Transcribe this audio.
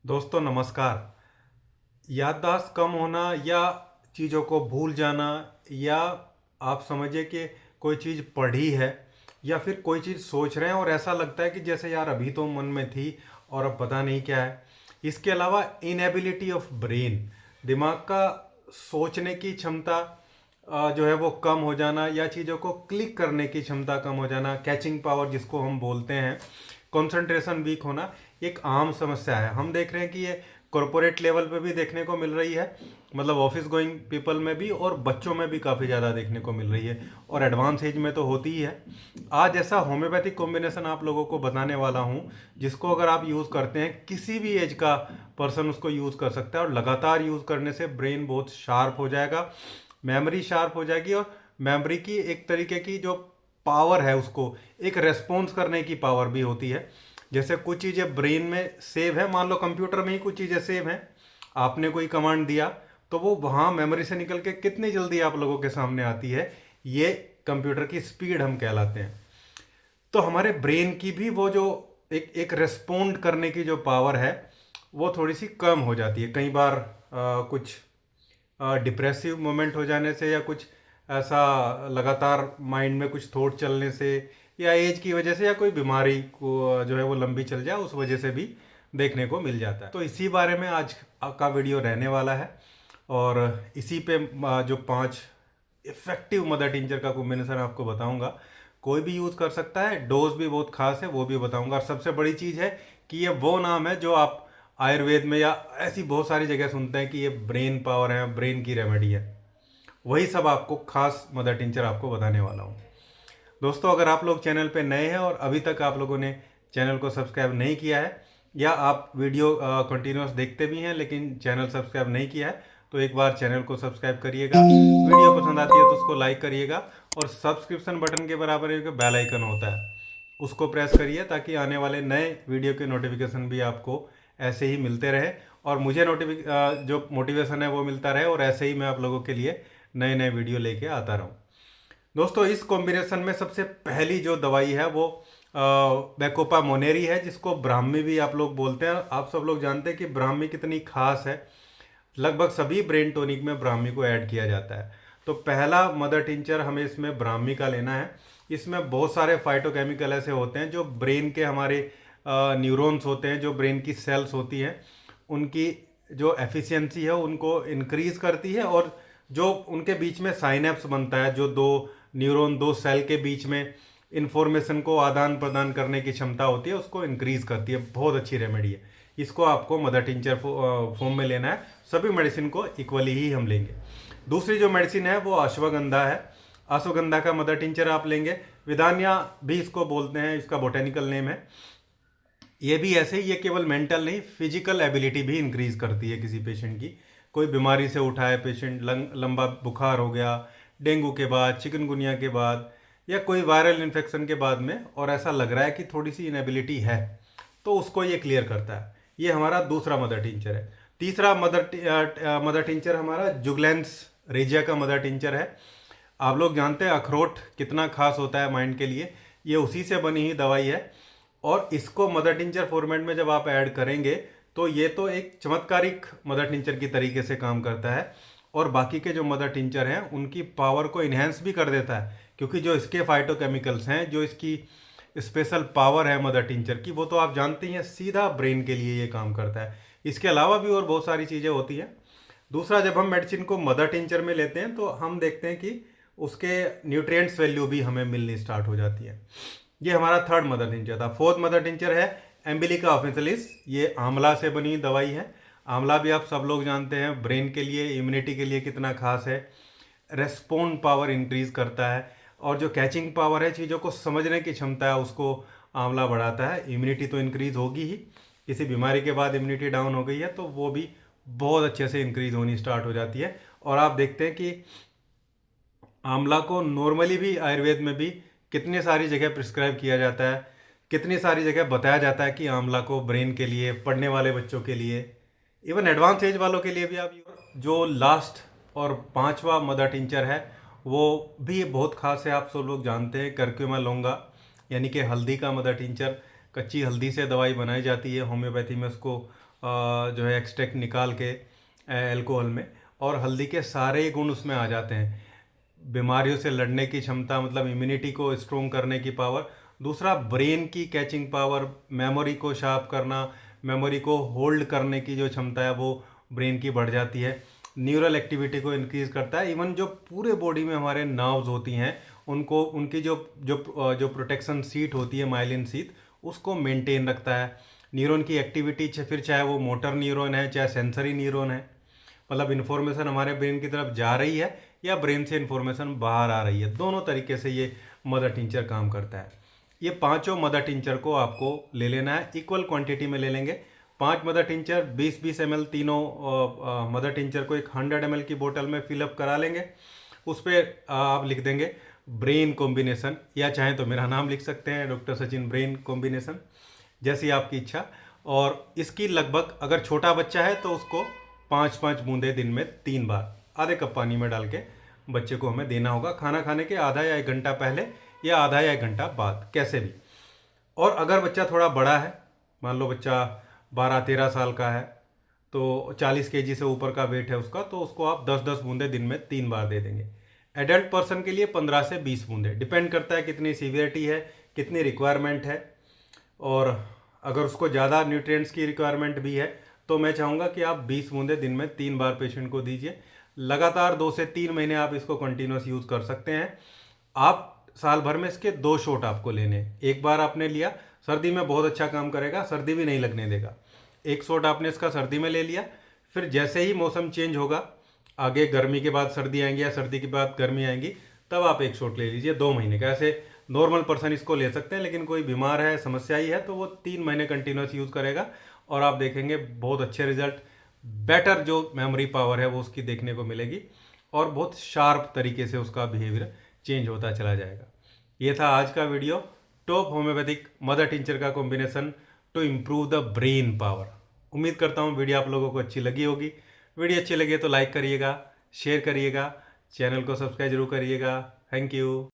दोस्तों नमस्कार। याददाश्त कम होना या चीज़ों को भूल जाना, या आप समझिए कि कोई चीज़ पढ़ी है या फिर कोई चीज़ सोच रहे हैं और ऐसा लगता है कि जैसे यार अभी तो मन में थी और अब पता नहीं क्या है। इसके अलावा इनएबिलिटी ऑफ ब्रेन, दिमाग का सोचने की क्षमता जो है वो कम हो जाना, या चीज़ों को क्लिक करने की क्षमता कम हो जाना, कैचिंग पावर जिसको हम बोलते हैं, कंसंट्रेशन वीक होना, एक आम समस्या है। हम देख रहे हैं कि ये कॉरपोरेट लेवल पे भी देखने को मिल रही है, मतलब ऑफिस गोइंग पीपल में भी, और बच्चों में भी काफ़ी ज़्यादा देखने को मिल रही है, और एडवांस एज में तो होती ही है। आज ऐसा होम्योपैथिक कॉम्बिनेशन आप लोगों को बताने वाला हूँ जिसको अगर आप यूज़ करते हैं, किसी भी एज का पर्सन उसको यूज़ कर सकता है, और लगातार यूज़ करने से ब्रेन बहुत शार्प हो जाएगा, मेमोरी शार्प हो जाएगी, और मेमोरी की एक तरीके की जो पावर है, उसको एक रेस्पॉन्स करने की पावर भी होती है। जैसे कुछ चीज़ें ब्रेन में सेव है, मान लो कंप्यूटर में ही कुछ चीज़ें सेव हैं, आपने कोई कमांड दिया तो वो वहाँ मेमोरी से निकल के कितनी जल्दी आप लोगों के सामने आती है, ये कंप्यूटर की स्पीड हम कहलाते हैं। तो हमारे ब्रेन की भी वो जो एक एक रेस्पोंड करने की जो पावर है, वो थोड़ी सी कम हो जाती है कई बार। कुछ डिप्रेसिव मोमेंट हो जाने से, या कुछ ऐसा लगातार माइंड में कुछ थॉट चलने से, या एज की वजह से, या कोई बीमारी को जो है वो लंबी चल जाए उस वजह से भी देखने को मिल जाता है। तो इसी बारे में आज का वीडियो रहने वाला है, और इसी पे जो 5 इफेक्टिव मदर टिंचर का कॉम्बिनेशन आपको बताऊंगा। कोई भी यूज़ कर सकता है, डोज भी बहुत खास है वो भी बताऊंगा, और सबसे बड़ी चीज़ है कि ये वो नाम है जो आप आयुर्वेद में या ऐसी बहुत सारी जगह सुनते हैं कि ये ब्रेन पावर है, ब्रेन की रेमेडी है। वही सब आपको खास मदर टिंचर आपको बताने वाला हूँ। दोस्तों, अगर आप लोग चैनल पे नए हैं और अभी तक आप लोगों ने चैनल को सब्सक्राइब नहीं किया है, या आप वीडियो कंटिन्यूस देखते भी हैं लेकिन चैनल सब्सक्राइब नहीं किया है, तो एक बार चैनल को सब्सक्राइब करिएगा। वीडियो पसंद आती है तो उसको लाइक करिएगा, और सब्सक्रिप्शन बटन के बराबर एक बेल आइकन होता है, उसको प्रेस करिए ताकि आने वाले नए वीडियो के नोटिफिकेशन भी आपको ऐसे ही मिलते रहे, और मुझे जो मोटिवेशन है वो मिलता रहे, और ऐसे ही मैं आप लोगों के लिए नए नए वीडियो लेके आता रहूँ। दोस्तों, इस कॉम्बिनेशन में सबसे पहली जो दवाई है वो बैकोपा मोनेरी है, जिसको ब्राह्मी भी आप लोग बोलते हैं। आप सब लोग जानते हैं कि ब्राह्मी कितनी खास है, लगभग सभी ब्रेन टॉनिक में ब्राह्मी को ऐड किया जाता है। तो पहला मदर टिंचर हमें इसमें ब्राह्मी का लेना है। इसमें बहुत सारे फाइटोकेमिकल ऐसे होते हैं जो ब्रेन के हमारे न्यूरॉन्स होते हैं, जो ब्रेन की सेल्स होती हैं, उनकी जो एफिशिएंसी है उनको इंक्रीज करती है, और जो उनके बीच में साइनेप्स बनता है, जो दो न्यूरॉन, दो सेल के बीच में इंफॉर्मेशन को आदान प्रदान करने की क्षमता होती है, उसको इंक्रीज करती है। बहुत अच्छी रेमेडी है। इसको आपको मदर टिंचर फॉर्म में लेना है। सभी मेडिसिन को इक्वली ही हम लेंगे। दूसरी जो मेडिसिन है वो अश्वगंधा है। अश्वगंधा का मदर टिंचर आप लेंगे। विदानिया भी इसको बोलते हैं, इसका बोटेनिकल नेम है। ये भी ऐसे ही, ये केवल मेंटल नहीं, फिजिकल एबिलिटी भी इंक्रीज करती है किसी पेशेंट की। कोई बीमारी से उठा है पेशेंट, लंबा बुखार हो गया, डेंगू के बाद, चिकनगुनिया के बाद, या कोई वायरल इन्फेक्शन के बाद में, और ऐसा लग रहा है कि थोड़ी सी इनएबिलिटी है, तो उसको ये क्लियर करता है। ये हमारा दूसरा मदर टिंचर है। तीसरा मदर टिंचर हमारा जुगलैंस रेजिया का मदर टिंचर है। आप लोग जानते हैं अखरोट कितना खास होता है माइंड के लिए, ये उसी से बनी ही दवाई है। और इसको मदर टिंचर फॉर्मेट में जब आप ऐड करेंगे तो ये तो एक चमत्कारिक मदर टिंचर की तरीके से काम करता है, और बाकी के जो मदर टिंचर हैं उनकी पावर को इन्हेंस भी कर देता है, क्योंकि जो इसके फाइटोकेमिकल्स हैं, जो इसकी स्पेशल पावर है मदर टिंचर की, वो तो आप जानते ही हैं, सीधा ब्रेन के लिए ये काम करता है। इसके अलावा भी और बहुत सारी चीज़ें होती हैं। दूसरा, जब हम मेडिसिन को मदर टिंचर में लेते हैं तो हम देखते हैं कि उसके न्यूट्रिएंट्स वैल्यू भी हमें मिलनी स्टार्ट हो जाती है। ये हमारा थर्ड मदर टिंचर था। फोर्थ मदर टिंचर है एम्बिलिका ऑफिसलिस। ये आंवला से बनी दवाई है। आंवला भी आप सब लोग जानते हैं ब्रेन के लिए, इम्यूनिटी के लिए कितना खास है। रेस्पॉन्ड पावर इंक्रीज करता है, और जो कैचिंग पावर है, चीज़ों को समझने की क्षमता है, उसको आंवला बढ़ाता है। इम्यूनिटी तो इंक्रीज होगी ही, किसी बीमारी के बाद इम्यूनिटी डाउन हो गई है तो वो भी बहुत अच्छे से इंक्रीज होनी स्टार्ट हो जाती है। और आप देखते हैं कि आंवला को नॉर्मली भी आयुर्वेद में भी कितनी सारी जगह प्रिस्क्राइब किया जाता है, कितनी सारी जगह बताया जाता है कि आंवला को ब्रेन के लिए, पढ़ने वाले बच्चों के लिए, इवन एडवांस एज वालों के लिए भी आप। जो लास्ट और पांचवा मदर टिंचर है वो भी बहुत खास है, आप सब लोग जानते हैं, करक्यूमा लोंगा, यानी कि हल्दी का मदर टिंचर। कच्ची हल्दी से दवाई बनाई जाती है, होम्योपैथी में उसको जो है एक्सट्रैक्ट निकाल के अल्कोहल में, और हल्दी के सारे गुण उसमें आ जाते हैं। बीमारियों से लड़ने की क्षमता, मतलब इम्यूनिटी को स्ट्रोंग करने की पावर। दूसरा, ब्रेन की कैचिंग पावर, मेमोरी को शार्प करना, मेमोरी को होल्ड करने की जो क्षमता है वो ब्रेन की बढ़ जाती है। न्यूरल एक्टिविटी को इंक्रीज करता है। इवन जो पूरे बॉडी में हमारे नर्व्स होती हैं उनको, उनकी जो जो जो प्रोटेक्शन सीट होती है, माइलिन सीट, उसको मेंटेन रखता है। न्यूरॉन की एक्टिविटी, फिर चाहे वो मोटर न्यूरॉन है चाहे सेंसरी न्यूरॉन है, मतलब इन्फॉर्मेशन हमारे ब्रेन की तरफ जा रही है या ब्रेन से इन्फॉर्मेशन बाहर आ रही है, दोनों तरीके से ये मदर टिंचर काम करता है। ये पांचों मदर टिंचर को आपको ले लेना है, इक्वल क्वांटिटी में ले लेंगे। 5 मदर टिंचर 20-20 ml, तीनों मदर टिंचर को एक 100 ml की बोतल में फिलअप करा लेंगे। उस पर आप लिख देंगे ब्रेन कॉम्बिनेशन, या चाहें तो मेरा नाम लिख सकते हैं, डॉक्टर सचिन ब्रेन कॉम्बिनेशन, जैसी आपकी इच्छा। और इसकी लगभग, अगर छोटा बच्चा है तो उसको 5-5 बूंदे दिन में 3 बार आधे कप पानी में डाल के बच्चे को हमें देना होगा, खाना खाने के आधा या 1 घंटा पहले या आधा या 1 घंटा बाद, कैसे भी। और अगर बच्चा थोड़ा बड़ा है, मान लो बच्चा 12-13 साल का है, तो 40 kg से ऊपर का वेट है उसका, तो उसको आप 10-10 बूंदे दिन में 3 बार दे देंगे। एडल्ट पर्सन के लिए 15 से 20 बूंदे, डिपेंड करता है कितनी सीवियरिटी है, कितनी रिक्वायरमेंट है। और अगर उसको ज़्यादा न्यूट्रिएंट्स की रिक्वायरमेंट भी है तो मैं चाहूँगा कि आप 20 बूंदे दिन में 3 बार पेशेंट को दीजिए। लगातार 2 से 3 महीने आप इसको कंटिन्यूस यूज़ कर सकते हैं। आप साल भर में इसके 2 शॉट आपको लेने हैं। एक बार आपने लिया, सर्दी में बहुत अच्छा काम करेगा, सर्दी भी नहीं लगने देगा। एक शॉट आपने इसका सर्दी में ले लिया, फिर जैसे ही मौसम चेंज होगा, आगे गर्मी के बाद सर्दी आएंगी या सर्दी के बाद गर्मी आएंगी, तब आप एक शॉट ले लीजिए 2 महीने का। ऐसे नॉर्मल पर्सन इसको ले सकते हैं, लेकिन कोई बीमार है, समस्या ही है, तो वो 3 महीने कंटिन्यूस यूज़ करेगा और आप देखेंगे बहुत अच्छे रिजल्ट, बेटर जो मेमोरी पावर है वो उसकी देखने को मिलेगी, और बहुत शार्प तरीके से उसका बिहेवियर चेंज होता चला जाएगा। ये था आज का video, top homeopathic mother tincture का combination to improve the brain power. उम्मीद करता हूँ वीडियो आप लोगों को अच्छी लगी होगी। वीडियो अच्छी लगी तो लाइक करिएगा, शेयर करिएगा, चैनल को सब्सक्राइब जरूर करिएगा। Thank you.